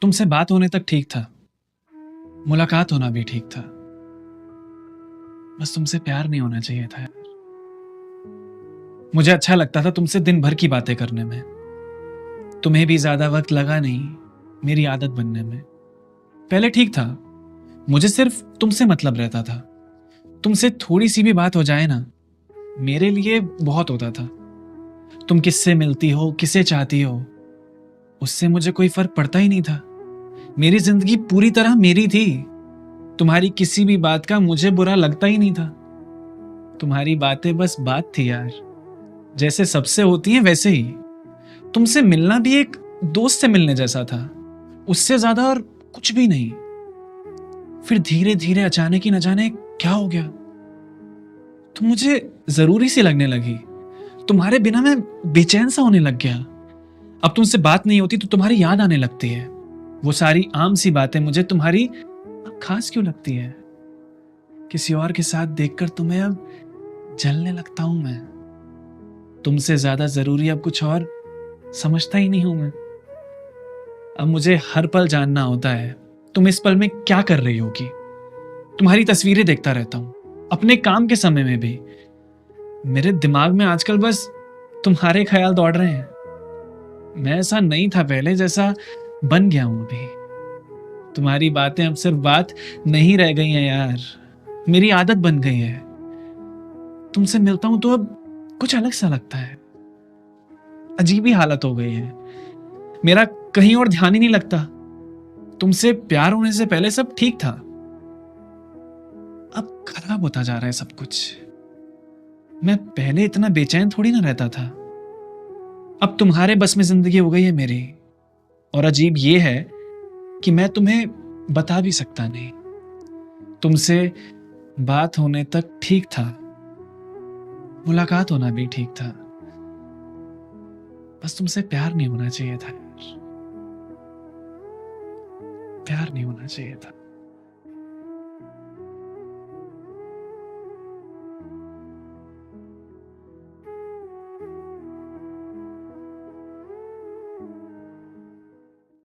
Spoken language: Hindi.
तुमसे बात होने तक ठीक था, मुलाकात होना भी ठीक था। बस तुमसे प्यार नहीं होना चाहिए था यार। मुझे अच्छा लगता था तुमसे दिन भर की बातें करने में। तुम्हें भी ज्यादा वक्त लगा नहीं मेरी आदत बनने में। पहले ठीक था, मुझे सिर्फ तुमसे मतलब रहता था। तुमसे थोड़ी सी भी बात हो जाए ना, मेरे लिए बहुत होता था। तुम किससे मिलती हो, किसे चाहती हो, उससे मुझे कोई फर्क पड़ता ही नहीं था। मेरी जिंदगी पूरी तरह मेरी थी। तुम्हारी किसी भी बात का मुझे बुरा लगता ही नहीं था। तुम्हारी बातें बस बात थी यार, जैसे सबसे होती हैं वैसे ही। तुमसे मिलना भी एक दोस्त से मिलने जैसा था, उससे ज्यादा और कुछ भी नहीं। फिर धीरे धीरे अचानक ही न जाने क्या हो गया, तुम मुझे जरूरी सी लगने लगी। तुम्हारे बिना मैं बेचैन सा होने लग गया। अब तुमसे बात नहीं होती तो तुम्हारी याद आने लगती है। वो सारी आम सी बातें मुझे तुम्हारी अब खास क्यों लगती है। किसी और के साथ देखकर तुम्हें अब जलने लगता हूं मैं। तुमसे ज्यादा जरूरी अब कुछ और समझता ही नहीं हूं मैं। अब मुझे हर पल जानना होता है तुम इस पल में क्या कर रही होगी। तुम्हारी तस्वीरें देखता रहता हूं अपने काम के समय में भी। मेरे दिमाग में आजकल बस तुम्हारे ख्याल दौड़ रहे हैं। मैं ऐसा नहीं था पहले जैसा बन गया हूं अभी। तुम्हारी बातें अब सिर्फ बात नहीं रह गई हैं यार, मेरी आदत बन गई है। तुमसे मिलता हूं तो अब कुछ अलग सा लगता है। अजीब ही हालत हो गई है, मेरा कहीं और ध्यान ही नहीं लगता। तुमसे प्यार होने से पहले सब ठीक था, अब खराब होता जा रहा है सब कुछ। मैं पहले इतना बेचैन थोड़ी ना रहता था। अब तुम्हारे बस में जिंदगी हो गई है मेरी। और अजीब ये है कि मैं तुम्हें बता भी सकता नहीं। तुमसे बात होने तक ठीक था, मुलाकात होना भी ठीक था। बस तुमसे प्यार नहीं होना चाहिए था यार, प्यार नहीं होना चाहिए था।